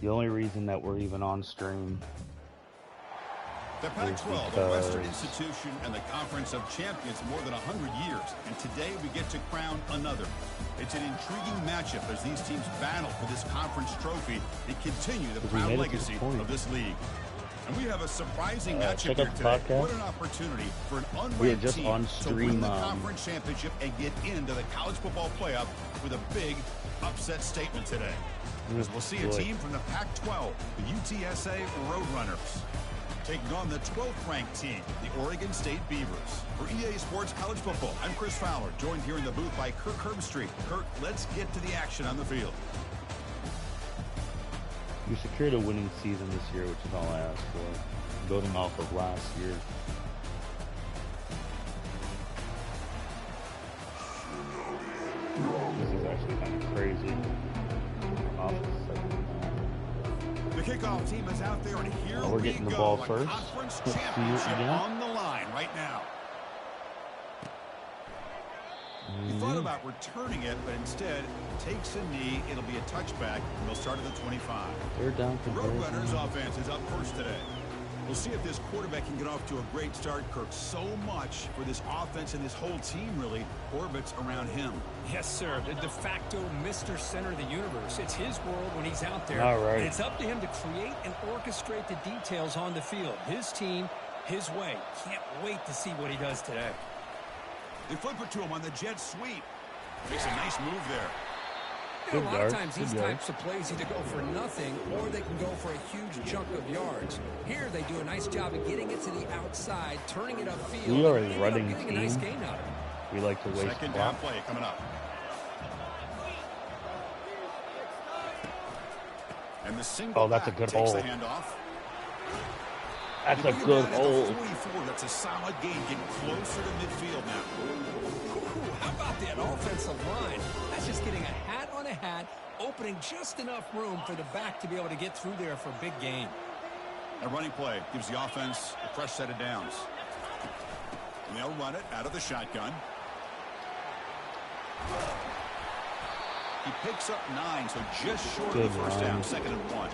The only reason that we're even on stream. The Pac-12, a Western institution and the Conference of Champions more than 100 years. And today we get to crown another. It's an intriguing matchup as these teams battle for this conference trophy and continue the proud legacy of this league. And we have a surprising matchup here today. What an opportunity for an unranked team to win the conference championship and get into the college football playoff with a big upset statement today. As we'll see a team from the Pac-12, the UTSA Roadrunners, taking on the 12th ranked team, the Oregon State Beavers. For EA Sports College Football, I'm Chris Fowler, joined here in the booth by Kirk Herbstreit. Kirk, let's get to the action on the field. We secured a winning season this year, which is all I asked for, building off of last year. This is actually kind of crazy. The kickoff team is out there, and here we're getting the ball first. Conference championship on the line right now. He thought about returning it, but instead takes a knee. It'll be a touchback, and they'll start at the 25. They're down the Roadrunners offense is up first today. We'll see if this quarterback can get off to a great start, Kirk. So much for this offense and this whole team really orbits around him. Yes, sir. The de facto Mr. Center of the universe. It's his world when he's out there. All right. And it's up to him to create and orchestrate the details on the field. His team, his way. Can't wait to see what he does today. They flip it to him on the jet sweep. Makes a nice move there. You know, a lot of times these types of plays either go for nothing or they can go for a huge chunk of yards. Here they do a nice job of getting it to the outside, turning it upfield. We are a running team. A nice gain out of it. We like to waste second down play coming up. And the single that's a good takes hole. The handoff. That's a good hole. 44, that's a solid gain, getting closer to midfield now. Ooh, how about that offensive line? That's just getting a hat on a hat, opening just enough room for the back to be able to get through there for a big gain. A running play gives the offense a fresh set of downs. And they'll run it out of the shotgun. He picks up 9, so just short of the first down, 2nd and 1.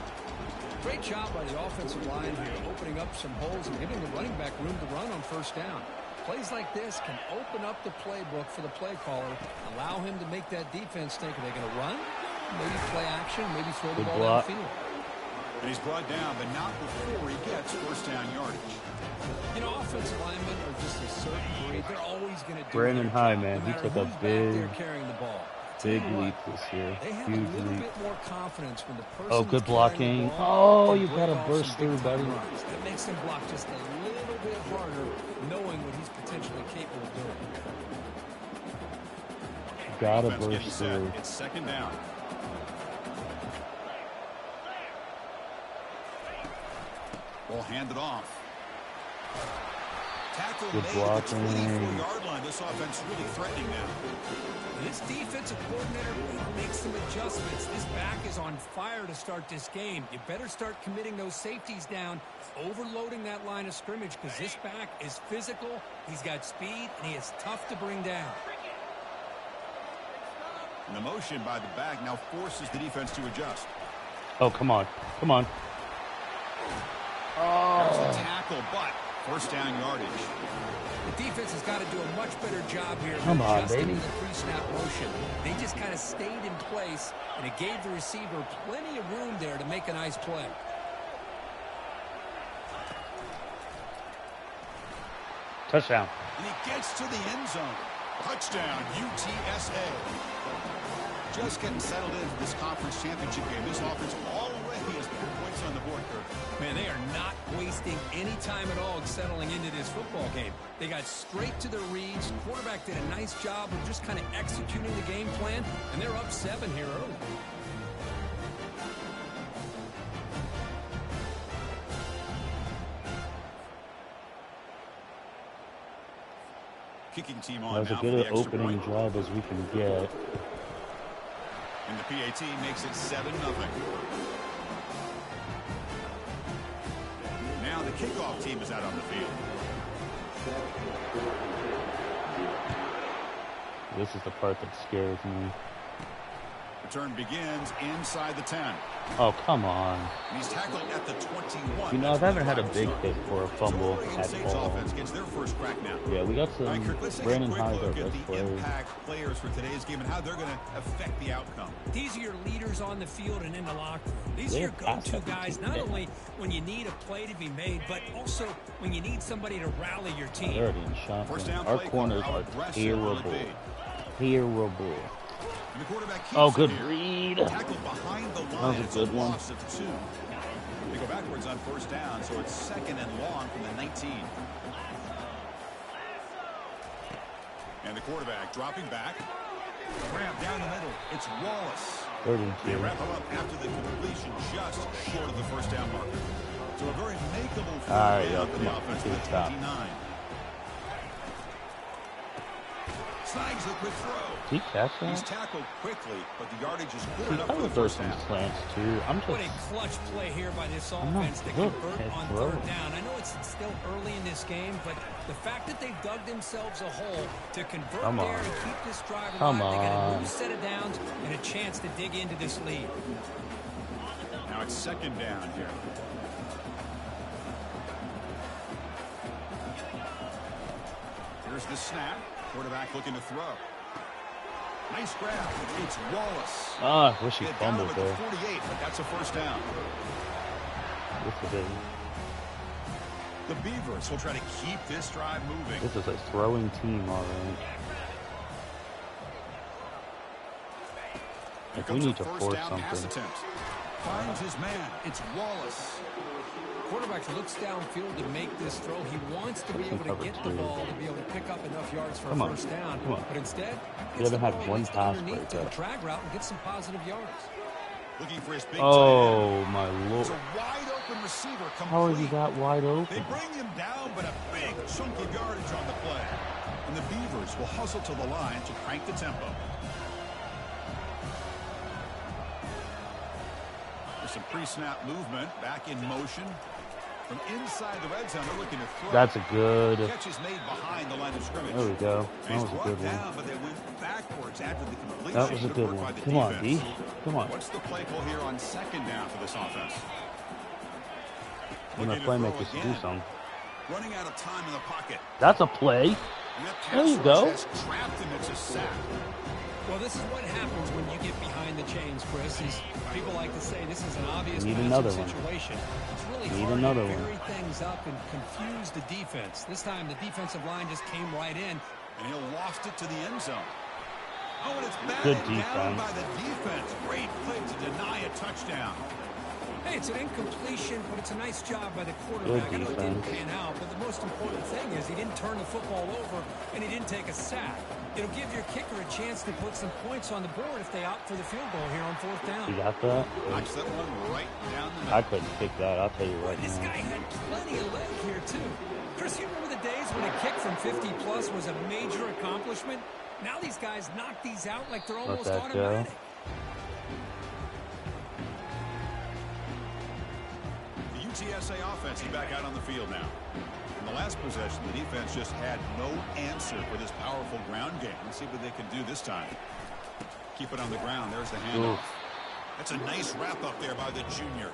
Great job by the offensive line here, opening up some holes and giving the running back room to run on first down. Plays like this can open up the playbook for the play caller, allow him to make that defense think, are they going to run? Maybe play action, maybe throw the ball downfield. And he's brought down, but not before he gets first down yardage. You know, offensive linemen are just a certain breed. They're always going to do Brandon High, man, he took a big leap this year. Huge leap. Oh, good blocking. Oh, you got to burst through, buddy. That makes him block just a little bit harder, knowing what he's potentially capable of doing. Got to burst through. It's second down. We'll hand it off. Tackle good made at the blocking. 24-yard line. This offense really threatening now. This defensive coordinator makes some adjustments. This back is on fire to start this game. You better start committing those safeties down, overloading that line of scrimmage, because this back is physical, he's got speed, and he is tough to bring down. And the motion by the back now forces the defense to adjust. Oh, come on. Come on. There's the tackle, but first down yardage. The defense has got to do a much better job here. Come on, adjusting baby. to the pre-snap motion. They just kind of stayed in place, and it gave the receiver plenty of room there to make a nice play. Touchdown. And he gets to the end zone. Touchdown, UTSA. Just getting settled into this conference championship game. This offense already has put points on the board, Kirk. Man, they are not wasting any time at all settling into this football game. They got straight to their reads. Quarterback did a nice job of just kind of executing the game plan, and they're up 7 here early. Kicking team on That's now as good an for the extra opening point. drive as we can get. And the PAT makes it 7-0. Now the kickoff team is out on the field. This is the part that scares me. Return begins inside the 10. Oh, come on. And he's tackled at the 21. You know, I haven't had a big hit for a fumble at all. Offense gets their first crack now. Yeah, we got some Brandon Hyde, our best player. Impact players for today's game and how they're going to affect the outcome. These are your leaders on the field and in the locker room. These are your go-to guys, not only when you need a play to be made, but also when you need somebody to rally your team. They're already in shot. Our corners are terrible. Terrible. Oh, good read. That was a good one. They go backwards on first down, so it's second and long from the 19. And the quarterback dropping back. Grab down the middle. It's Wallace. They wrap him up after the completion just short of the first down marker. So a very makeable field down for the offense with 29. Snags the quick throw. Did he catch that? He's tackled quickly, but the yardage is good enough I for the would throw first some down. slants too. What a clutch play here by this offense to convert on third down. I know it's still early in this game, but the fact that they've dug themselves a hole to convert there and keep this drive alive, they got a new set of downs and a chance to dig into this lead. Now it's second down here. Here's the snap. Quarterback looking to throw. Nice grab. It's Wallace. I wish he fumbled there. The 48, but that's a first down. The Beavers will try to keep this drive moving. This is a throwing team already. Like, we need to force something. Finds his man. It's Wallace. Quarterback looks downfield to make this throw. He wants to be able to get the ball to be able to pick up enough yards for a first down. But instead, he hasn't had one pass break to the drag route and get some positive yards. Looking for his big my lord. It's a wide open receiver. How are you that wide open? They bring him down, but a big chunk of yardage on the play. And the Beavers will hustle to the line to crank the tempo. There's some pre-snap movement. Back in motion. From inside the red zone, they're looking to throw. That's a good catch is made behind the line of scrimmage. There we go. That was a good one. Down, but they went backwards after the completion. That was a good one. Come on, D. Come on. What's the play call here on second down for this offense? When the playmakers do something. Running out of time in the pocket. That's a play. There you go. Trapped him. It's a sack. Well, this is what happens when you get behind the chains, Chris. Is people like to say this is an obvious situation. It's really hard to vary things up and confuse the defense. This time, the defensive line just came right in. And he lost it to the end zone. Oh, and it's batted down by the defense. Great play to deny a touchdown. Hey, it's an incompletion, but it's a nice job by the quarterback. I know it didn't pan out, but the most important thing is he didn't turn the football over and he didn't take a sack. It'll give your kicker a chance to put some points on the board if they opt for the field goal here on fourth down. You got that? Knocks that one right down the middle. I couldn't kick that, I'll tell you right This guy had plenty of leg here, too. Chris, you remember the days when a kick from 50-plus was a major accomplishment? Now these guys knock these out like they're almost automatic. The UTSA offense is back out on the field now. In the last possession, the defense just had no answer for this powerful ground game. Let's see what they can do this time. Keep it on the ground. There's the handoff. That's a nice wrap up there by the junior.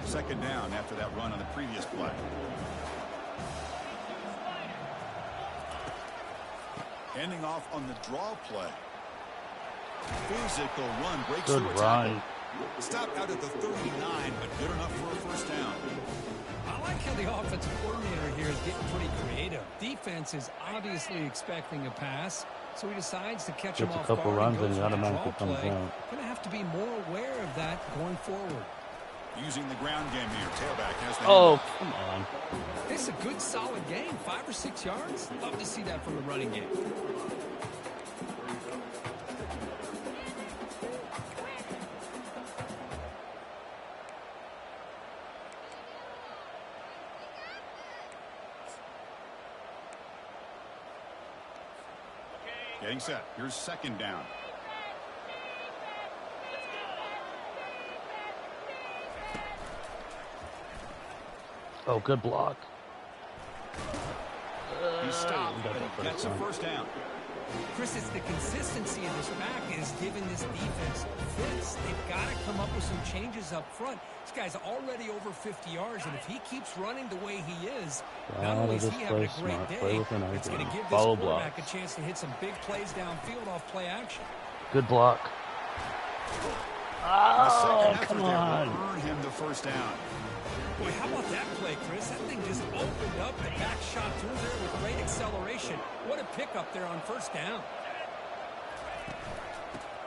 Second down after that run on the previous play. Handing off on the draw play. Physical run breaks through a tackle. Stop out at the 39, but good enough for a first down. I like how the offensive coordinator here is getting pretty creative. Defense is obviously expecting a pass, so he decides to catch him off guard. Gets a couple runs and he automatically comes out. Going to have to be more aware of that going forward. Using the ground game here. Tailback has the come on. It's a good, solid game. 5 or 6 yards. Love to see that from the running game. Getting set. Here's second down. Oh, good block. He stopped, but that's a first down. Chris, it's the consistency of this pack is giving this defense fits. They've got to come up with some changes up front. This guy's already over 50 yards, and if he keeps running the way he is, not only is he having a great day, it's going to give this quarterback a chance to hit some big plays downfield off play action. Good block. Oh, come on. Earn him the first down. Boy, how about that play, Chris? That thing just opened up. The back shot through there with great acceleration. What a pickup there on first down.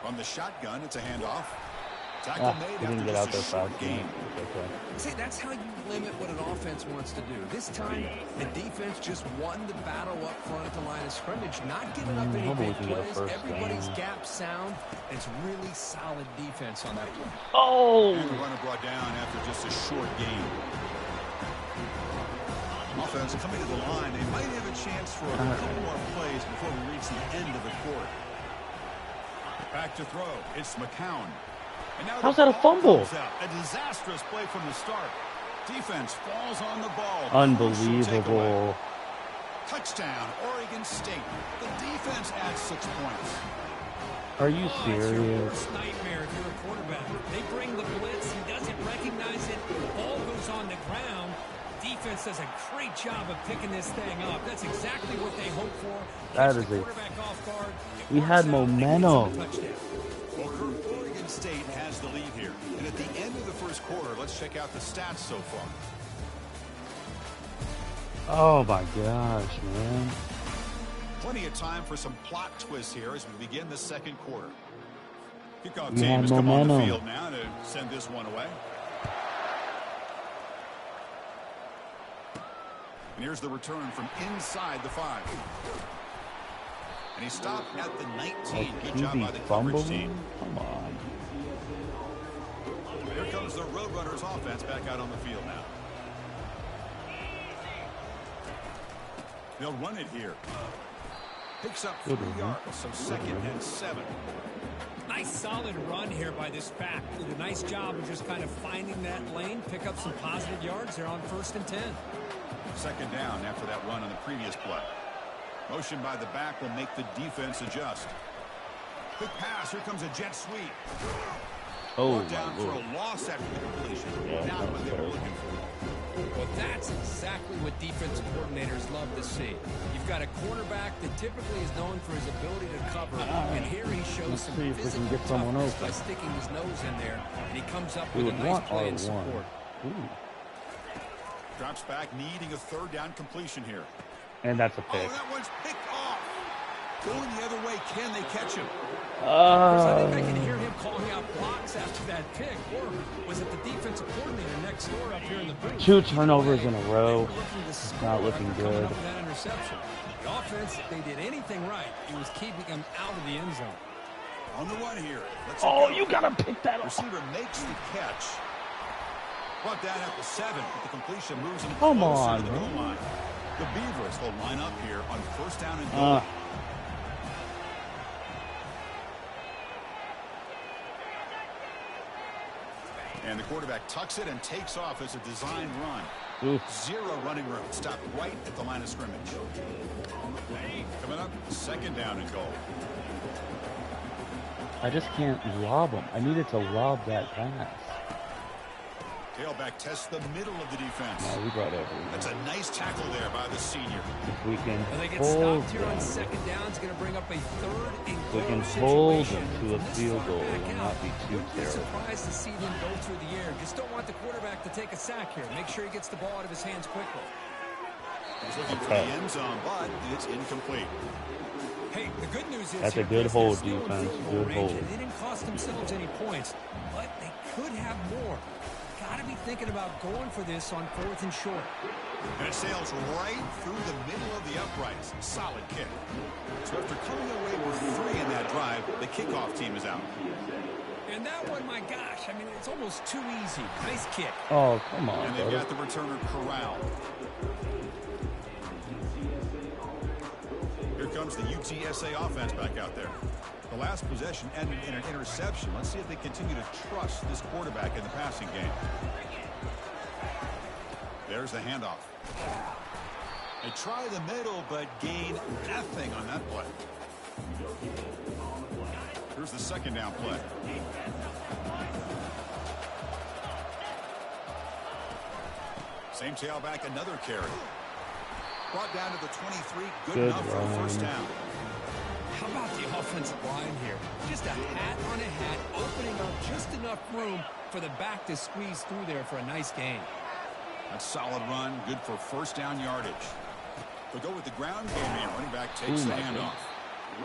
From the shotgun, it's a handoff. Tackle made he didn't get out there fast. Game. Okay. See, that's how you limit what an offense wants to do. This time, the defense just won the battle up front at the line of scrimmage, not giving up any big plays. Everybody's gap sound. It's really solid defense on that play. Oh! And the runner brought down after just a short gain. Offense coming to the line. They might have a chance for a couple more plays before we reach the end of the quarter. Back to throw. It's McCown. And now how's that a fumble? A disastrous play from the start. Defense falls on the ball. Unbelievable. Touchdown, Oregon State. The defense adds 6 points. Are you serious? It's your worst nightmare if you're a quarterback. They bring the blitz. He doesn't recognize it. The ball goes on the ground. Defense does a great job of picking this thing up. That's exactly what they hope for. That is a... We had momentum. Well, Oregon State has the lead here. And at the end of the first quarter, let's check out the stats so far. Oh, my gosh, man. Plenty of time for some plot twists here as we begin the second quarter. Kickoff team has come on the field now to send this one away. And here's the return from inside the 5. And he stopped at the 19. Good job by the coverage team. Come on. Here comes the Roadrunners offense back out on the field now. They'll run it here. Picks up 3 yards, so 2nd and 7. Nice solid run here by this back. Did a nice job of just kind of finding that lane, pick up some positive yards. They're on 1st and 10. 2nd down after that run on the previous play. Motion by the back will make the defense adjust. Quick pass. Here comes a jet sweep. Oh, down for a loss after the completion. Not what they were looking for. Well, that's exactly what defensive coordinators love to see. You've got a quarterback that typically is known for his ability to cover, and here he shows some physical toughness by sticking his nose in there, and he comes up with a nice play in support. Drops back, needing a 3rd down completion here. And that's a pick. Oh, that one's picked off. Going the other way, can they catch him? I think I can hear him calling out blocks after that pick. Or was it the defensive coordinator next door up here in the booth? 2 turnovers in a row. It's not looking good. That interception. The offense, if they did anything right, it was keeping him out of the end zone. On the run here. You got to pick that up. Receiver makes the catch. Brought down at the 7, but the completion moves him closer to the goal line. The Beavers will line up here on 1st down and goal. And the quarterback tucks it and takes off as a design run. 0 running room. Stopped right at the line of scrimmage. Coming up, 2nd down and goal. I just can't lob him. I needed to lob that pass. Tailback tests the middle of the defense. No, we brought everything. That's a nice tackle there by the senior. If we can they get stopped here on 2nd down. It's going to bring up a 3rd and goal. We can hold them to a field goal and not be too terrible. Surprised to see them go through the air. Just don't want the quarterback to take a sack here. Make sure he gets the ball out of his hands quickly. He's looking for the end zone, but it's incomplete. Hey, the good news is that's a good hold, defense. Good hold. They didn't cost themselves any points, but they could have more. Got to be thinking about going for this on 4th and short. And it sails right through the middle of the uprights. Solid kick. So after coming away with 3 in that drive, the kickoff team is out. And that one, my gosh, I mean, it's almost too easy. Nice kick. Oh, come on, and they've got the returner corralled. Here comes the UTSA offense back out there. The last possession ended in an interception. Let's see if they continue to trust this quarterback in the passing game. There's the handoff. They try the middle, but gain nothing on that play. Here's the second down play. Same tailback, another carry. Brought down to the 23. Good enough for a first down. How about the offensive line here? Just a hat on a hat, opening up just enough room for the back to squeeze through there for a nice gain. A solid run, good for first down yardage. They'll go with the ground game here. Running back takes the handoff.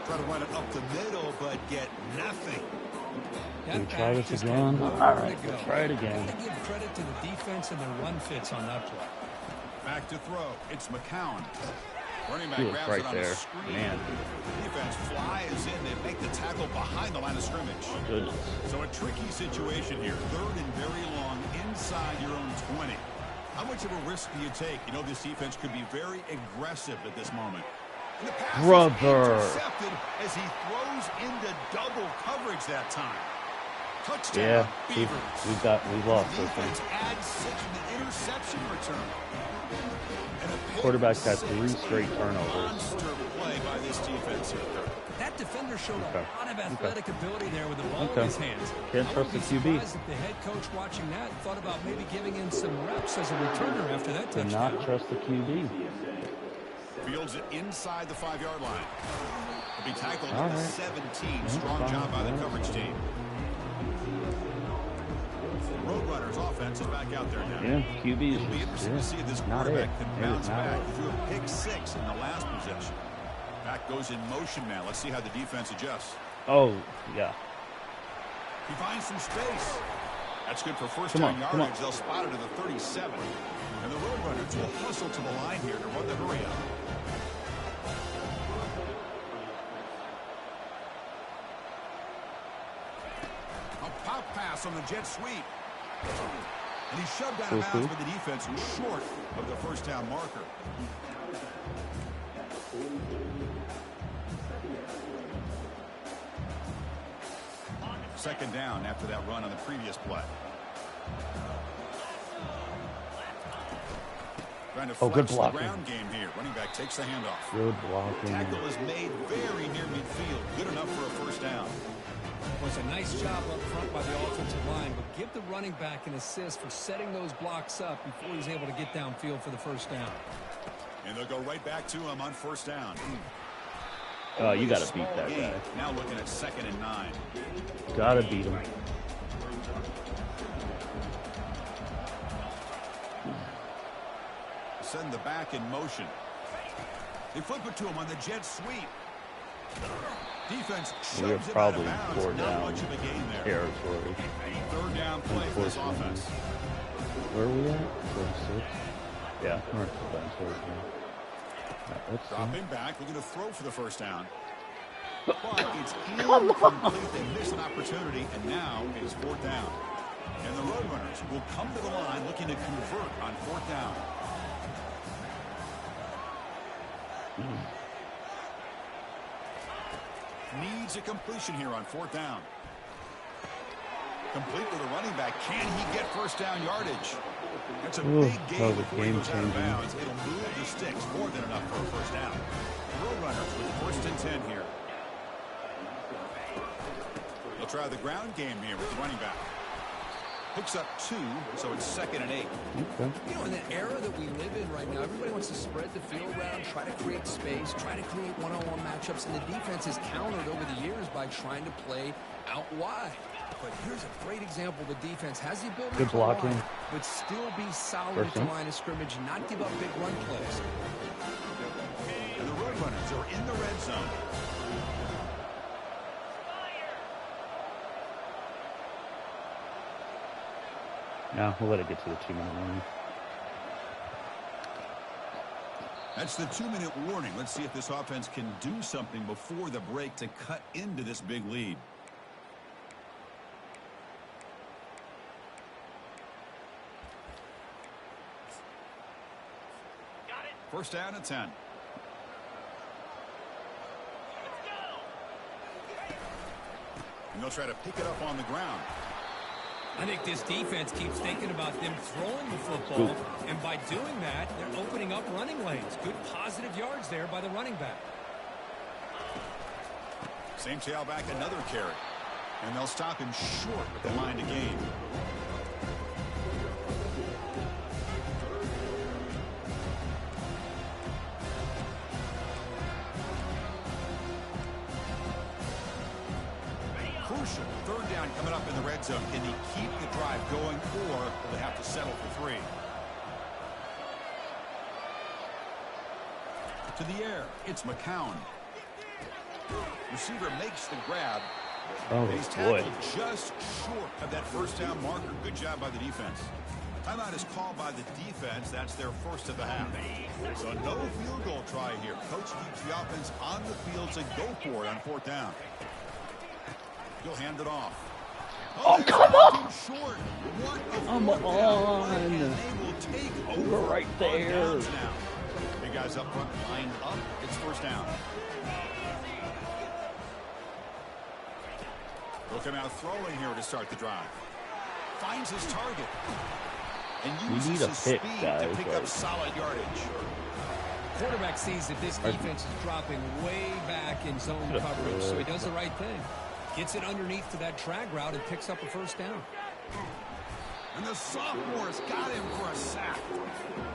Try to run it up the middle, but get nothing. Can we try this again? All right, we'll try it again. Gotta give credit to the defense and their run fits on that play. Back to throw. It's McCown. Running back Ooh, grabs right it on there. a screen. Man. Defense flies in. They make the tackle behind the line of scrimmage. Goodness. So a tricky situation here. Third and very long inside your own 20. How much of a risk do you take? You know this defense could be very aggressive at this moment. And the pass is intercepted as he throws into double coverage that time. Touchdown, Beavers. We lost this Defense one. adds 6 in the interception return. Quarterback's had 3 straight turnovers. Monster play by this defense here. That defender showed a lot of athletic ability there with the ball in his hands. Can't trust the QB. If the head coach watching that thought about maybe giving him some reps as a returner after that touchdown. Do not trust the QB. Fields it inside the 5-yard line. He'll be tackled at the 17. Strong job by the coverage team. Roadrunners offense is back out there now. Yeah, QB is It'll be interesting to see if this not quarterback it. can bounce back through a pick 6 in the last possession. Back goes in motion now. Let's see how the defense adjusts. Oh, yeah. He finds some space. That's good for first down yardage. They'll spot it at the 37. And the Roadrunners will hustle to the line here to run the hurry up. A pop pass on the jet sweep. And he's shoved out of bounds by the defense short of the first down marker. Second down after that run on the previous play. Trying to flex good the blocking. ground game here. Running back takes the handoff. Good blocking. Tackle is made very near midfield. Good enough for a first down. It was a nice job up front by the offensive line, but give the running back an assist for setting those blocks up before he's able to get downfield for the first down. And they'll go right back to him on first down. Oh, you got to beat that guy. Now looking at 2nd and 9. Got to beat him. Send the back in motion. They flip it to him on the jet sweep. Defense We're shoves probably it out of 4 bounds. Not down much of a gain there. territory. Third down play for this offense. Where are we at? 46? Yeah, we're at the down territory. Drop him back. Looking to throw for the first down. But it's incomplete. They miss an opportunity, and now it is 4th down. And the Roadrunners will come to the line looking to convert on 4th down. Needs a completion here on 4th down. Complete with a running back. Can he get first down yardage? That's a big gain before he goes out of bounds. It'll move the sticks. More than enough for a first down. Roadrunners with 1st and 10 here. They'll try the ground game here with the running back. Picks up 2, so it's 2nd and 8. Okay. You know, in the era that we live in right now, everybody wants to spread the field around, try to create space, try to create one-on-one matchups, and the defense has countered over the years by trying to play out wide. But here's a great example. The defense has the ability Good blocking. to line, but still be solid at the line of scrimmage, not give up big run plays. And the Roadrunners are in the red zone. Now we'll let it get to the 2-minute warning. That's the 2-minute warning. Let's see if this offense can do something before the break to cut into this big lead. First down and 10. And they'll try to pick it up on the ground. I think this defense keeps thinking about them throwing the football, and by doing that, they're opening up running lanes. Good positive yards there by the running back. Same tailback, another carry. And they'll stop him short with the line to gain. Crucial. Third down coming up in the red zone. Can he keep the drive going, or will they have to settle for 3? To the air, it's McCown. Receiver makes the grab. Oh, He's tackled just short of that first down marker. Good job by the defense. Timeout is called by the defense. That's their first of the half. So no field goal try here. Coach keeps the offense on the field to go for it on 4th down. He'll hand it off. Oh, come on! Short. What Come on! You were right there. Big guys up front lined up. It's 1st down. He'll come out throwing here to start the drive. Finds his target. And uses his speed to pick up solid yardage. Quarterback sees that this defense is dropping way back in zone coverage, so he does the right thing. Gets it underneath to that drag route and picks up a 1st down. And the sophomore's got him for a sack.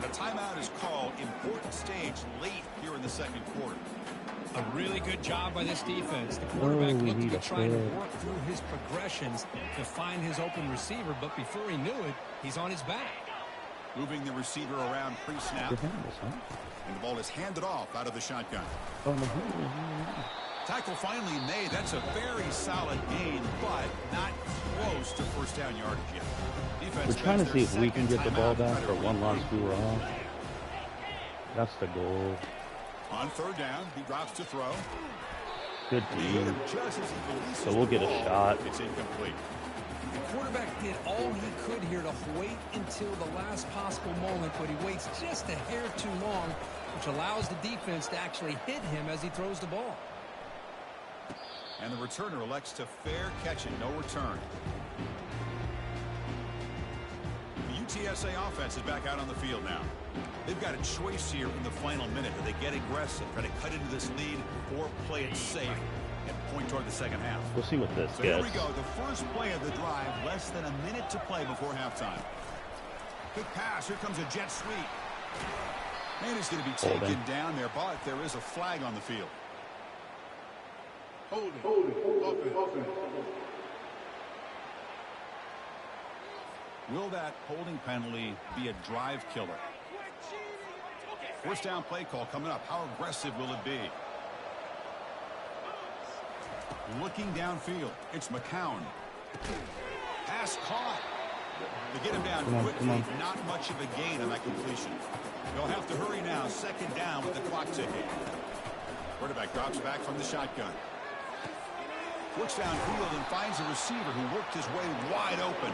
The timeout is called. Important stage late here in the 2nd quarter. A really good job by this defense. The quarterback looked to be trying to work through his progressions to find his open receiver, but before he knew it, he's on his back. Moving the receiver around pre-snap. And the ball is handed off out of the shotgun. Tackle finally made. That's a very solid gain, but not close to 1st down yardage yet. Defense We're trying to see if we can get the ball back for one last hurrah. That's the goal. On 3rd down, he drops to throw. Good team. So we'll get a shot. It's incomplete. The quarterback did all he could here to wait until the last possible moment, but he waits just a hair too long, which allows the defense to actually hit him as he throws the ball. And the returner elects to fair catch it, no return. The UTSA offense is back out on the field now. They've got a choice here in the final minute. Do they get aggressive, try to cut into this lead, or play it safe and point toward the 2nd half? We'll see what this So gets. here we go. The first play of the drive, less than a minute to play before halftime. Quick pass. Here comes a jet sweep. And he's going to be taken down there, but there is a flag on the field. Holding. Will that holding penalty be a drive killer? 1st down play call coming up. How aggressive will it be? Looking downfield. It's McCown. Pass caught. They get him down quickly. Not much of a gain on that completion. They'll have to hurry now. 2nd down with the clock ticking. Quarterback drops back from the shotgun. Looks downfield and finds a receiver who worked his way wide open.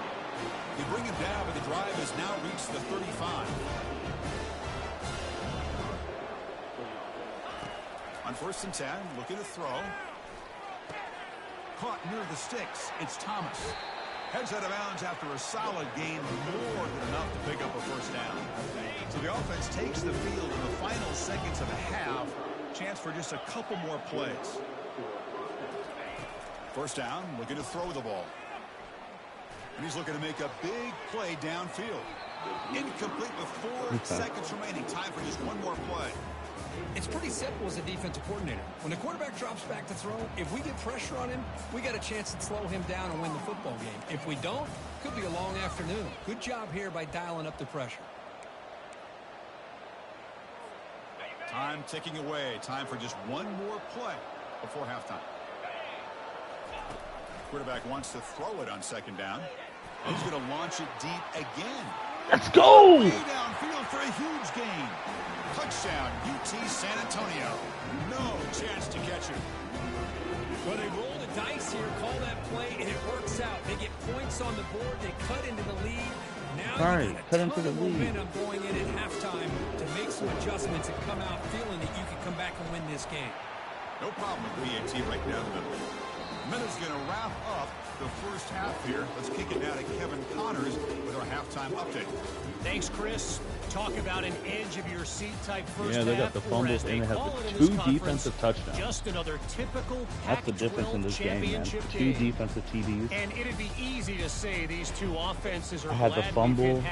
They bring him down, but the drive has now reached the 35. On 1st and 10, looking to throw. Caught near the sticks. It's Thomas. Heads out of bounds after a solid gain, more than enough to pick up a 1st down. So the offense takes the field in the final seconds of the half. Chance for just a couple more plays. 1st down, looking to throw the ball. And he's looking to make a big play downfield. Incomplete with 4 seconds remaining. Time for just one more play. It's pretty simple as a defensive coordinator. When the quarterback drops back to throw, if we get pressure on him, we got a chance to slow him down and win the football game. If we don't, could be a long afternoon. Good job here by dialing up the pressure. Time ticking away. Time for just one more play before halftime. Quarterback wants to throw it on 2nd down. He's going to launch it deep again. Let's go! Way downfield for a huge gain. Touchdown, UT San Antonio. No chance to catch it. Well, they roll the dice here, call that play, and it works out. They get points on the board. They cut into the lead. Now you got a ton of momentum going in at halftime to make some adjustments and come out feeling that you can come back and win this game. No problem with PAT right down the middle. Minute's going to wrap up the first first half here. Let's kick it now to Kevin Connors with our halftime update. Thanks, Chris. Talk about an edge-of-your-seat type first half. Yeah, they got the fumbles and they have the 2 defensive touchdowns. Just another typical That's the difference in this game, man. 2 defensive TDs. And it'd be easy to say these two offenses are I had the fumble.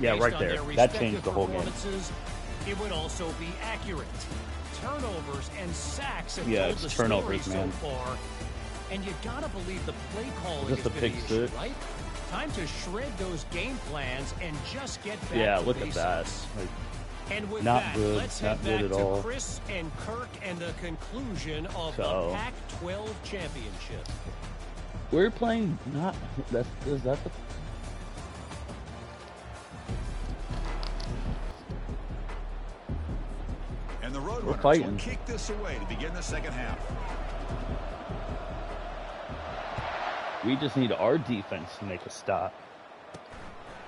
Yeah, right there. That changed the whole game. It would also be accurate. Turnovers and sacks have yeah, told the it's turnovers, story man. so far. And you gotta believe the play calling Just has a been pick the issue, six. right? Time to shred those game plans and just get back Yeah, to look basics. at that. Like, And with not that, good, let's not head good back at to all. Chris and Kirk and the conclusion of the Pac-12 championship. we're playing not. Is that the? And the Road We're Runners fighting. will kick this away to begin the second half. We just need our defense to make a stop.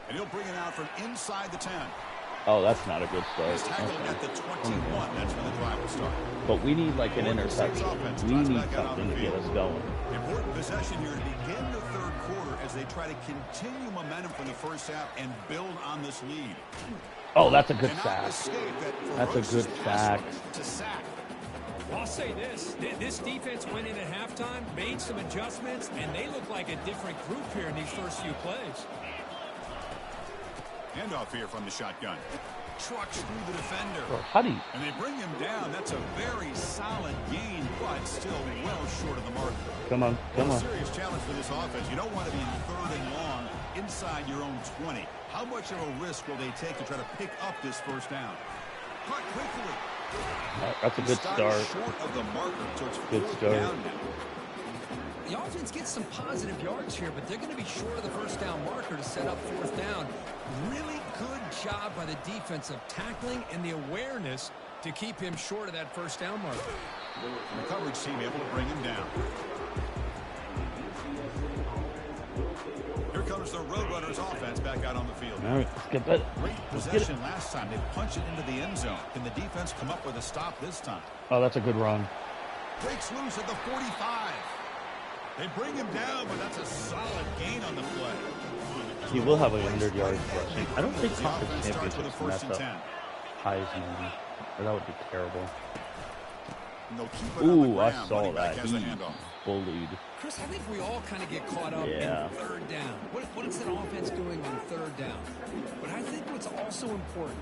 And he'll bring it out from inside the 10. Oh, that's not a good start. He's tackled at the 21. That's when the drive will start. But we need like an interception. We need something to get us going. Important possession here to begin the third quarter as they try to continue momentum from the first half and build on this lead. Oh, that's a good sack. That's a good sack. I'll say this. This defense went in at halftime, made some adjustments, and they look like a different group here in these first few plays. Handoff here from the shotgun. Trucks through the defender. Huddy. And they bring him down. That's a very solid gain, but still well short of the mark. Come on, come on. A serious challenge for this offense. You don't want to be in third and long inside your own 20. How much of a risk will they take to try to pick up this first down? Cut quickly. That's a good start. Short of the marker, so it's Good fourth start. down now. The offense gets some positive yards here, but they're going to be short of the first down marker to set up fourth down. Really good job by the defense of tackling and the awareness to keep him short of that first down marker. And the coverage team able to bring him down. Here comes the Roadrunners offense back out on the field. All right, let's get that. Great possession last time. They punch it into the end zone. Can the defense come up with a stop this time? Oh, that's a good run. Breaks loose at the 45. They bring him down, but that's a solid gain on the play. He will have 100 yards rushing. I don't think The conference offense starts with a championships first mess and up 10. Heisman. Or that would be terrible. And they'll keep it on the Ooh, I ground. saw Running back that. has the He handoff. bullied. Chris, I think we all kind of get caught up Yeah. in third down. What is that offense doing on third down? But I think what's also important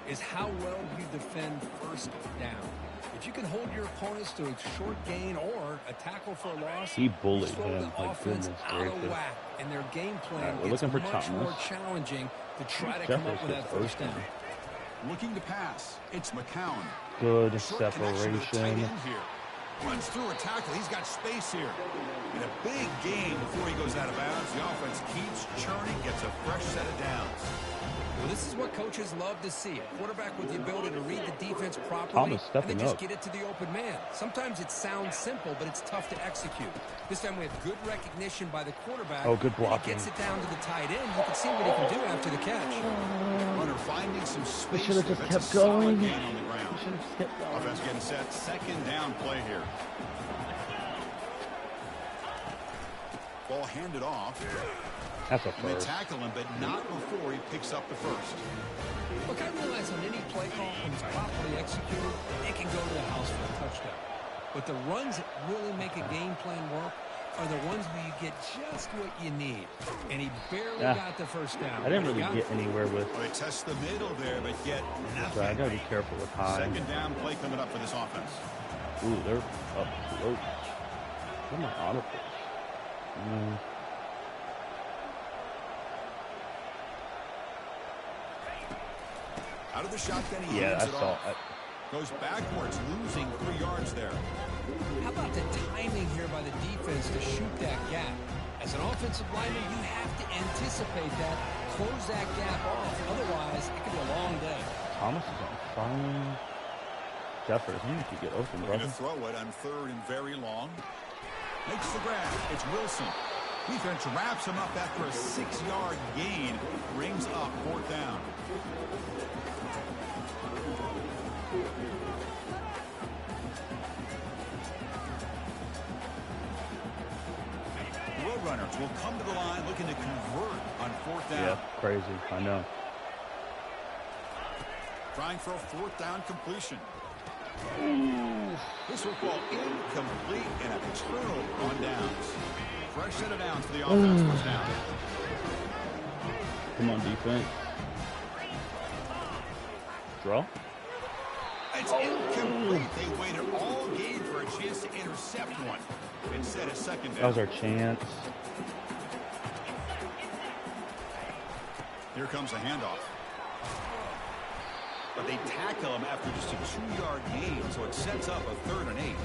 is how well you defend first down. If you can hold your opponents to a short gain or a tackle for a loss, He bullied you throw him. the My offense goodness out of gracious. whack, and their game plan All right, we're gets looking for much more Thomas. challenging to try to come up with that first down. Looking to pass. It's McCown. Good Short connection to the tight separation. end here. Runs through a tackle. He's got space here. And a big gain before he goes out of bounds. The offense keeps churning, gets a fresh set of downs. Well, this is what coaches love to see. A quarterback with the ability to read the defense properly Thomas and stepping then just up. get it to the open man. Sometimes it sounds simple, but it's tough to execute. This time we have good recognition by the quarterback. Oh, good and blocking. he gets it down to the tight end. You can see what he can do after the catch. Runner finding some space. should have just That's kept a solid going. gain on the ground. Should have just kept going. Offense getting set. Second down play here. Ball handed off. That's a And they first. tackle him, but not before he picks up the first. Look, I realize on any play call, when it's properly executed, it can go to the house for a touchdown. But the runs that really make a game plan work are the ones where you get just what you need. And he barely got the first down. I didn't really get anywhere with. Well, they test the middle there, but get nothing. So I gotta be careful with high. Second down play coming up for this offense. Ooh, they're up close. What am I on it? Out of the shotgun, he Yeah, I hands it saw off. it. Goes backwards, losing 3 yards there. How about the timing here by the defense to shoot that gap? As an offensive lineman, you have to anticipate that, close that gap off. Otherwise, it could be a long day. Thomas is on fire. Jefferson, you could get open, Looking brother. to throw it on third and very long. Makes the grab. It's Wilson. Defense wraps him up after a 6-yard gain. Brings up fourth down. The runners will come to the line looking to convert on 4th down. Yeah, crazy. I know. Trying for a 4th down completion. This will fall incomplete and a turnover on downs. Fresh set of downs for the offense. First down. Come on, defense. Draw. It's incomplete. They waited all game for a chance to intercept one. Instead of 2nd down. That was our chance. Here comes a handoff. But they tackle him after just a 2-yard gain, so it sets up a 3rd and 8.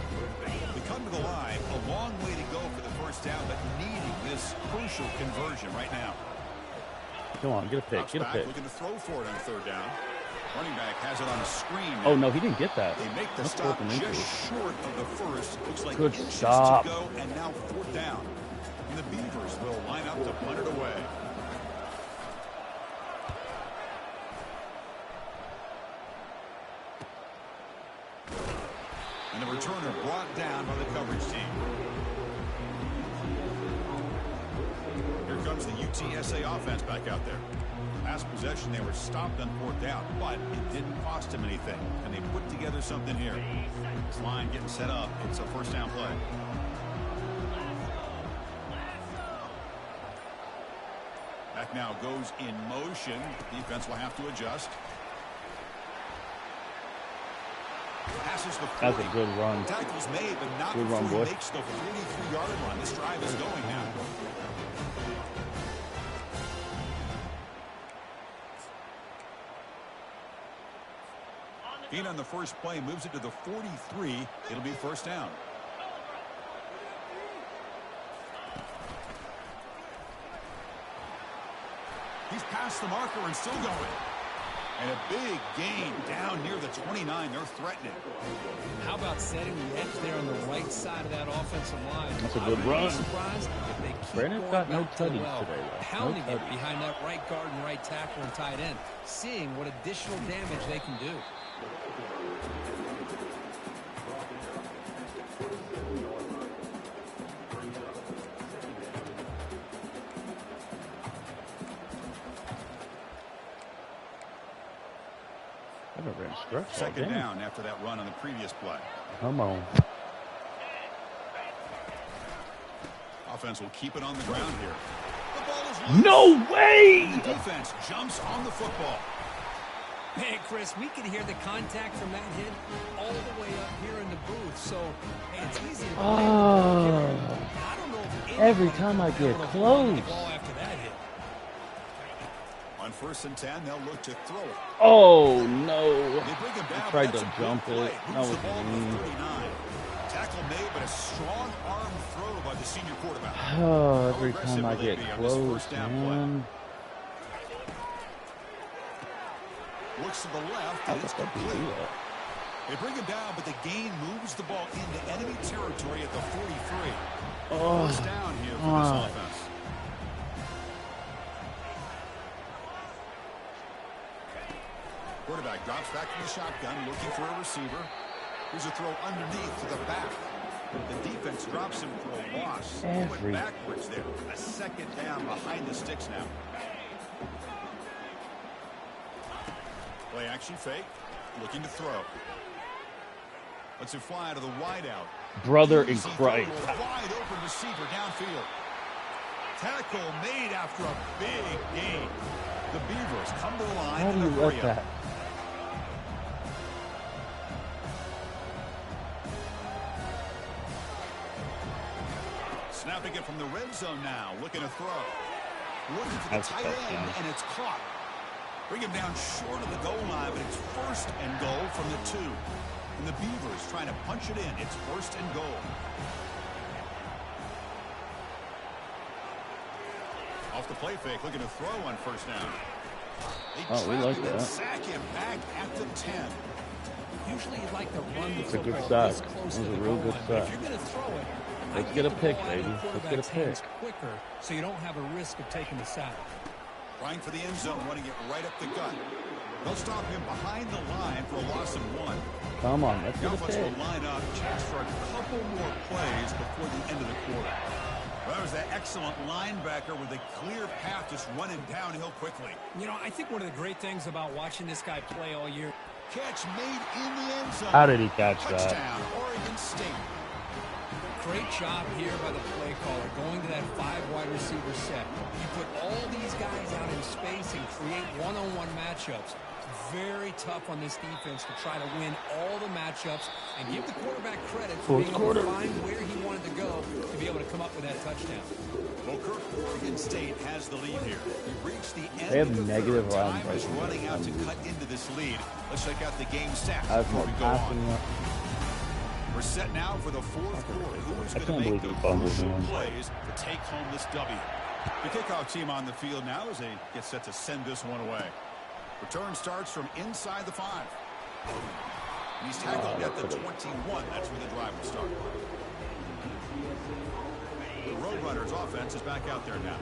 They come to the line, a long way to go for the first down, but needing this crucial conversion right now. Come on, get a pick, get a pick. Looking to throw for it on 3rd down. Running back has it on a screen. Oh, no, he didn't get that. They make the stop just short of the first. Looks like good inches stop. to go, and now 4th down. And the Beavers will line up to punt it away. And the returner brought down by the coverage team. Here comes the UTSA offense back out there. Last possession, they were stopped on 4th down, but it didn't cost them anything. And they put together something here. This line getting set up. It's a 1st down play. Back now goes in motion. Defense will have to adjust. Passes the 40. That's a good run. Tackles made, but not good before run, he boy. makes the 43-yard run. This drive is going now. Gain on the first play moves it to the 43. It'll be 1st down. He's past the marker and still going. And a big gain down near the 29. They're threatening. How about setting the edge there on the right side of that offensive line? That's a good run. Surprised if they keep Brandon's going got no back to tutties well, today, though. pounding No it tutties. behind that right guard and right tackle and tight end, seeing what additional damage they can do. Second down after that run on the previous play. Come on. Offense will keep it on the ground here. The ball is loose. No way! The defense jumps on the football. Hey, Chris, we can hear the contact from that hit all the way up here in the booth. So, hey, it's easy to blame. I don't know if every time I get close. The ball after that hit. On 1st and 10, they'll look to throw it. Oh, no. They bring him down. I tried That's to a jump good it. play. That Moves was the ball to mean. 39. Tackle made, but a strong arm throw by the senior quarterback. Oh, every time I get close, man. Looks to the left, and it's complete. They bring him down, but the gain moves the ball into enemy territory at the 43. Oh, First down here for this offense. Quarterback drops back from the shotgun, looking for a receiver. Here's a throw underneath to the back. The defense drops him for a loss. He went backwards there. A 2nd down behind the sticks now. Play action fake. Looking to throw. Lets it fly to the wideout. Brother in Christ. Wide open receiver downfield. Tackle made after a big gain. The Beavers come to the line. How do you let that? Snapping it from the red zone now. Looking to throw. Looking for the tight end, and it's caught. Bring him down short of the goal line, but it's 1st and goal from the 2. And the Beavers trying to punch it in. It's 1st and goal. Off the play fake, looking to throw on 1st down. We like that. Sack him back at the 10. Usually you'd like to run the It's a good football sack. this close It was to a the real goal good line, but sack. if you're going to throw it, Let's get a pick, baby. Let's get a pick. Quicker, so you don't have a risk of taking the sack. Trying for the end zone, running it right up the gut. They'll stop him behind the line for a loss of 1. Come on, let's The get a offense pick. will line up, chance for a couple more plays before the end of the quarter. Well, that was that excellent linebacker with a clear path just running downhill quickly. You know, I think one of the great things about watching this guy play all year. Catch made in the end zone. How did he catch that? Touchdown, Oregon State. Great job here by the play caller, going to that 5 wide receiver set. You put all these guys out in space and create one-on-one matchups. Very tough on this defense to try to win all the matchups and give the quarterback credit for being able to find where he wanted to go to be able to come up with that touchdown. Well, Kirk, Oregon State has the lead here. We've reached the end They have of the negative third. line Time is running out to cut into this lead. Let's check out the game stats I have before more we go passing. on. We're set now for the fourth quarter. Who's I going to can't make believe the he fumbled, crucial man. plays to take home this W? The kickoff team on the field now as they get set to send this one away. Return starts from inside the 5. And he's tackled at the 21. That's where the drive will start. The Roadrunners offense is back out there now.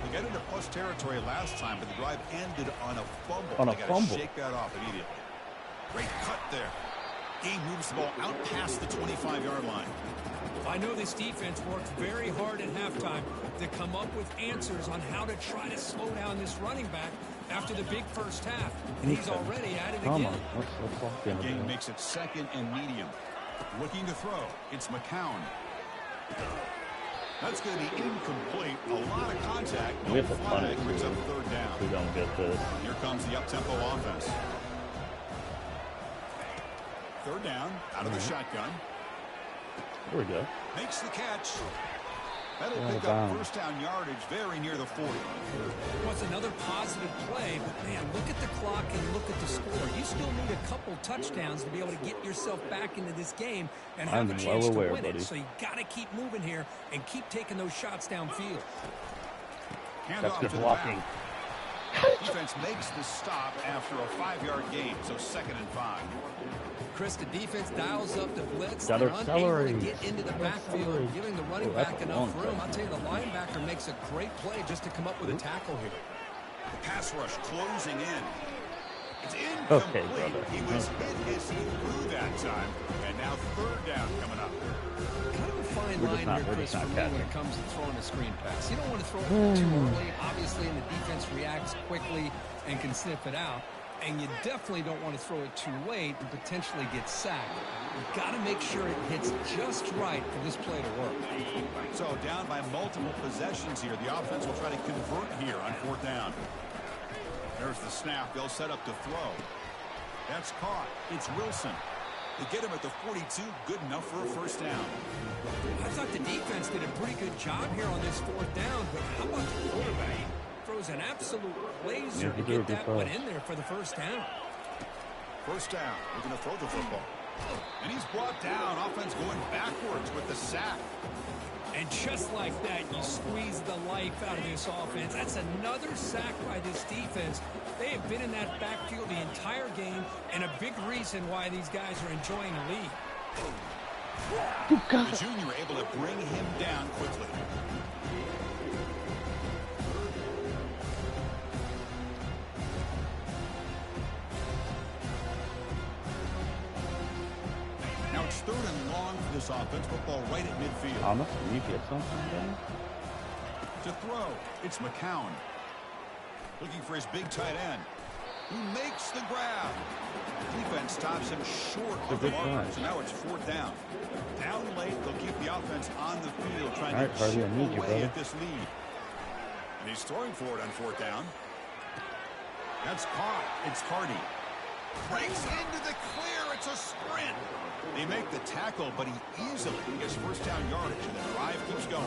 They got into plus territory last time, but the drive ended on a fumble. They got to shake that off immediately. Great cut there. Game moves the ball out past the 25-yard line. I know this defense worked very hard at halftime to come up with answers on how to try to slow down this running back after the big first half. And he's already at it again. The game makes it 2nd and medium. Looking to throw. It's McCown. That's going to be incomplete. A lot of contact. We have to punt it. Brings up 3rd down. We don't get this. Here comes the up-tempo offense. 3rd down, out of the shotgun. There we go. Makes the catch. That'll pick up first down yardage very near the 40. What's another positive play, but man, look at the clock and look at the score. You still need a couple touchdowns to be able to get yourself back into this game and have a chance to win it. So you got to keep moving here and keep taking those shots downfield. That's good blocking. Defense makes the stop after a 5-yard gain, so 2nd and 5. Chris, the defense dials up the blitz. Gotta They're unable to accelerate. get into the backfield, giving the running back enough room. I'll tell you, the linebacker makes a great play just to come up with a tackle here. The pass rush closing in. It's incomplete. Okay, brother. He was hit as he threw that time, and now 3rd down coming up. Kind of a fine line here, Chris, for me when it comes to throwing a screen pass. You don't want to throw it too early, obviously, and the defense reacts quickly and can sniff it out. And you definitely don't want to throw it too late and potentially get sacked. You've got to make sure it hits just right for this play to work. So down by multiple possessions here. The offense will try to convert here on 4th down. There's the snap. They'll set up to throw. That's caught. It's Wilson. They get him at the 42. Good enough for a first down. I thought the defense did a pretty good job here on this 4th down, but how about the quarterback? Throws an absolute laser to get that one in there for the first down. First down. We're going to throw the football. And he's brought down. Offense going backwards with the sack. And just like that, you squeeze the life out of this offense. That's another sack by this defense. They have been in that backfield the entire game, and a big reason why these guys are enjoying the lead. The junior able to bring him down quickly. Now it's 3rd and long for this offense. Football right at midfield. Thomas, can you get something done? To throw, it's McCown. Looking for his big tight end, who makes the grab. Defense stops him short of the marker, so now it's 4th down. Down late, they'll keep the offense on the field, trying to chip away at this lead. And he's throwing for it on 4th down. That's caught. It's Hardy. Breaks into the clear. It's a sprint. They make the tackle, but he easily gets first down yardage, and the drive keeps going.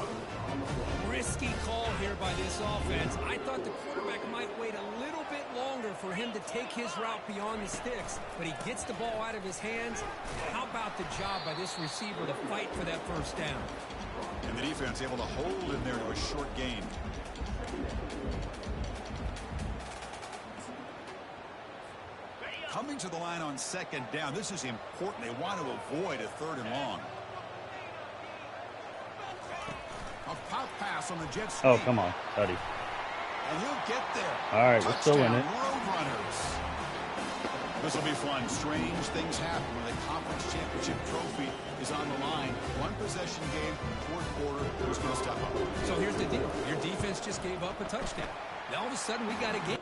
Risky call here by this offense. I thought the quarterback might wait a little bit longer for him to take his route beyond the sticks, but he gets the ball out of his hands. How about the job by this receiver to fight for that first down? And the defense able to hold in there to a short gain. Coming to the line on 2nd down. This is important. They want to avoid a 3rd and long. A pop pass on the jet sweep. Oh, come on, buddy. And he'll get there. All right, we're still in it. Roadrunners. This will be fun. Strange things happen when the conference championship trophy is on the line. One possession game, fourth quarter, who's going to step up? So here's the deal. Your defense just gave up a touchdown. Now all of a sudden we got a game.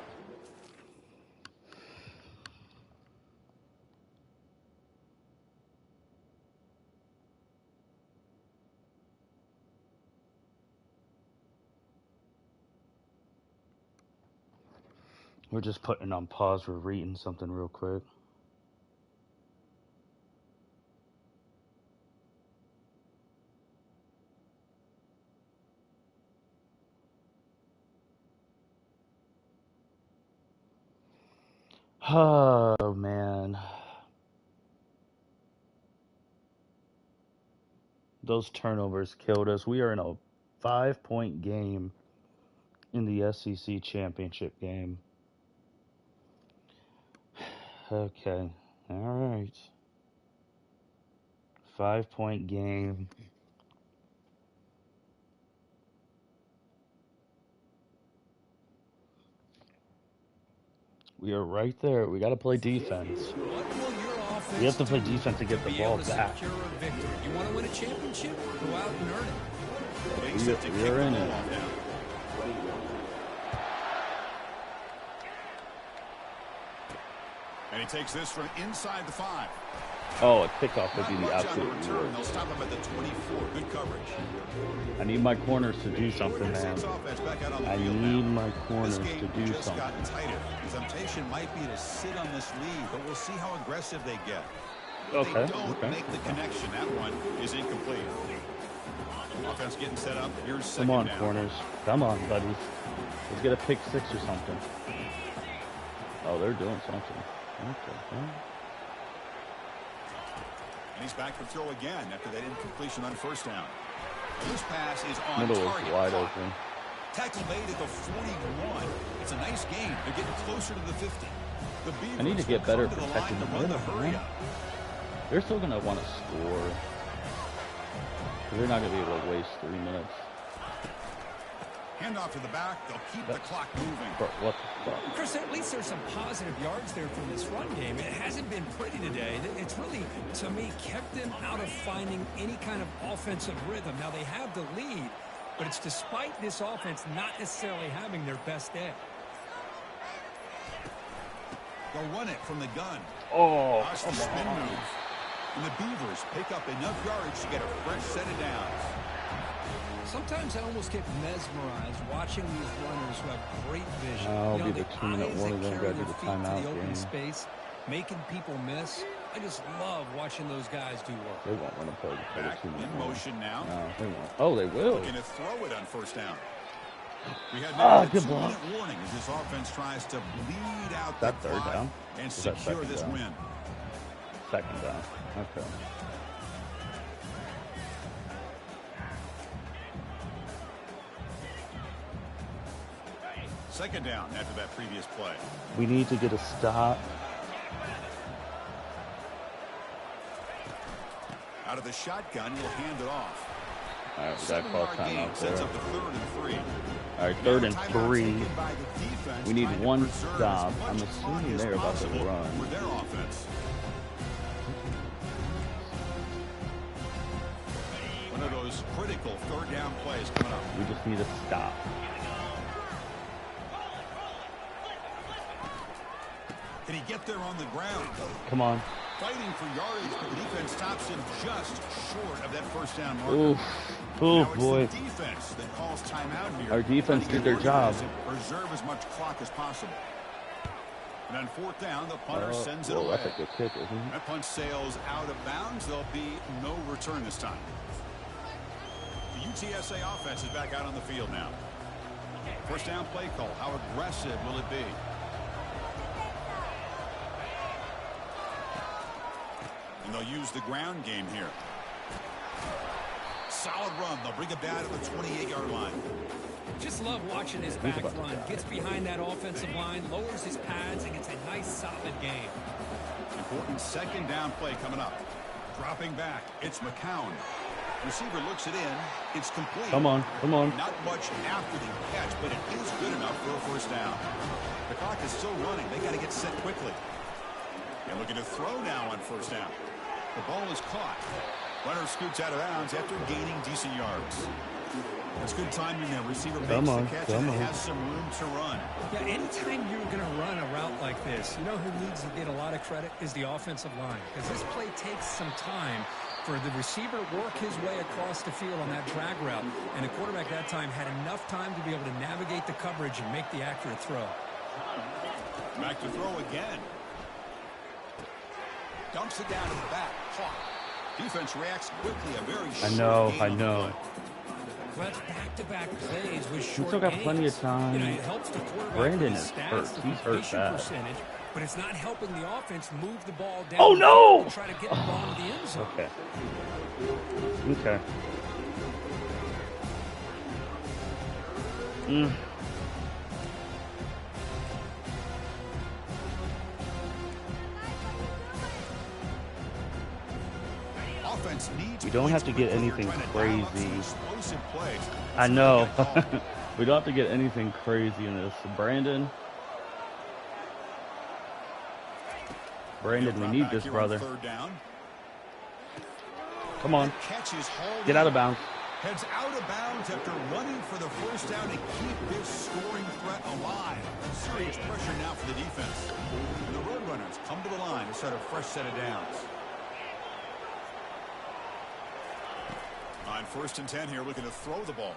We're just putting on pause. We're reading something real quick. Oh, man. Those turnovers killed us. We are in a 5-point game in the SEC championship game. Okay. All right. 5-point game. We are right there. We got to play defense. We have to play defense to get the ball back. You want to win a championship? Go out and earn it. We are in it. And he takes this from inside the 5. Oh, a kickoff would be the absolute worst. They'll stop him at the 24. Good coverage. I need my corners to do something, man. I need my corners to do something. Gotten tighter. The temptation might be to sit on this lead, but we'll see how aggressive they get. Okay. They don't make the connection. That one is incomplete. Offense getting set up. Here's second down. Come on, corners. Come on, buddies. Let's get a pick 6 or something. Oh, they're doing something. Okay. And he's back to throw again after that incompletion on first down. This pass is on Middle target. is wide open. Tackle made at the 41. It's a nice game. They're getting closer to the 50. The Beavers I need to get better will come to protecting the line to run middle, the hurry man. up. They're still going to want to score. They're not going to be able to waste 3 minutes. Hand off to the back. They'll keep the clock moving. But what the fuck? Chris, at least there's some positive yards there from this run game. It hasn't been pretty today. It's really, to me, kept them out of finding any kind of offensive rhythm. Now, they have the lead, but it's despite this offense not necessarily having their best day. They'll run it from the gun. Oh, Watch the spin move. And the Beavers pick up enough yards to get a fresh set of downs. Sometimes I almost get mesmerized watching these runners who have great vision. I'll be the 2-minute warning. Then Carry got to do their the feet to timeout the open game. space, making people miss. I just love watching those guys do work. They won't want to play the Back 2-minute in motion now. No, they won't. Oh, they will. Looking to throw it on first down. We had a good block. 2-minute warning as this offense tries to bleed out That the third clock down? and Is that secure second this down? win. Second down. Okay. Second down after that previous play. We need to get a stop. Out of the shotgun, he'll hand it off. All right, we got to call 7-yard timeout gain sets there. up the 3rd and 3. All right, 3rd and Timeout 3. taken by the defense, We need trying to one preserve stop. as I'm much clock assuming as they're about to possible run. for their offense. One of those critical 3rd down plays coming up. We just need a stop. Can he get there on the ground? Come on. Fighting for yardage, but the defense stops him just short of that first down marker. Oof. Now Oh, it's boy. the defense that calls timeout here. Our defense Trying to did their job. organize it, preserve as much clock as possible. And on 4th down, the punter sends it well, away. that's a good kick, isn't it? That punt sails out of bounds. There'll be no return this time. The UTSA offense is back out on the field now. First down play call. How aggressive will it be? And they'll use the ground game here. Solid run. They'll bring it down to the 28-yard line. Just love watching his back run. Gets behind that offensive line, lowers his pads, and gets a nice solid game. Important second down play coming up. Dropping back. It's McCown. Receiver looks it in. It's complete. Come on. Come on. Not much after the catch, but it is good enough for a first down. The clock is still running. They got to get set quickly. And looking to throw now on first down. The ball is caught. Runner scoots out of bounds after gaining decent yards. That's good timing there. Receiver makes the catch and has some room to run. Yeah, anytime you're going to run a route like this, you know who needs to get a lot of credit is the offensive line. Because this play takes some time for the receiver to work his way across the field on that drag route. And the quarterback that time had enough time to be able to navigate the coverage and make the accurate throw. Back to throw again. Dumps it down to the back. Defense reacts quickly. A very short game. I know. Well, that's back-to-back plays with short We still got plenty of time. You know, it helps the quarterback. Brandon is hurt. He's hurt bad. But it's not helping the offense move the ball down. Oh, no! To try to get the ball to the end zone. Okay. We don't have to get anything crazy. I know. We don't have to get anything crazy in this. Brandon, we need this, brother. Come on. Get out of bounds. Heads out of bounds after running for the first down to keep this scoring threat alive. Serious pressure now for the defense. And the Roadrunners come to the line to start a fresh set of downs. On 1st and 10 here, looking to throw the ball.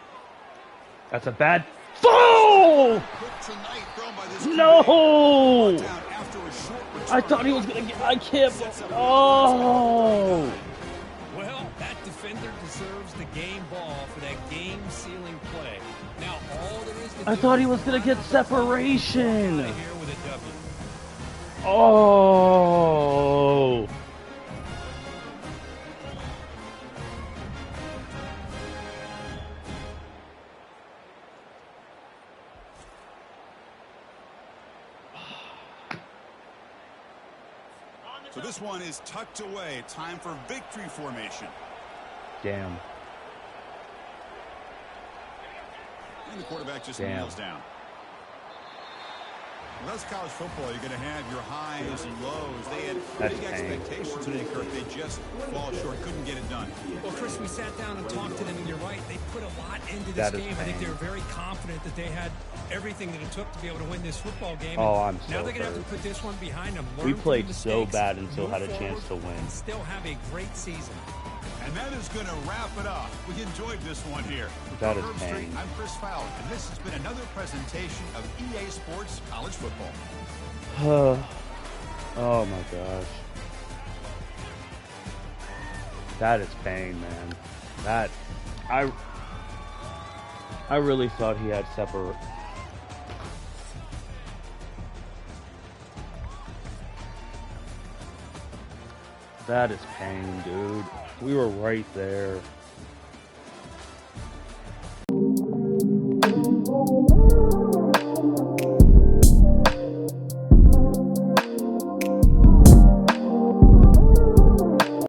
That's a bad throw! No! I thought he was going to get... I can't... Oh! Well, that defender deserves the game ball for that game-sealing play. Now, all there is to do... I thought he was going to get separation. Here with a W. Oh! So this one is tucked away. Time for victory formation. Damn. And the quarterback just kneels down. Well, that's college football. You're going to have your highs and lows. They had big expectations today, Kirk. They just fall short. Couldn't get it done. Well, Chris, we sat down and talked to them, and you're right. They put a lot into this game. I think they were very confident that they had everything that it took to be able to win this football game. Oh, I'm so Now they're going to have to put this one behind them. We played so bad and still had a chance to win. And still have a great season. And that is going to wrap it up. We enjoyed this one here. That is pain. I'm Chris Fowler, and this has been another presentation of EA Sports College Football. Oh my gosh. That is pain, man. That I really thought he had separate. That is pain, dude. We were right there.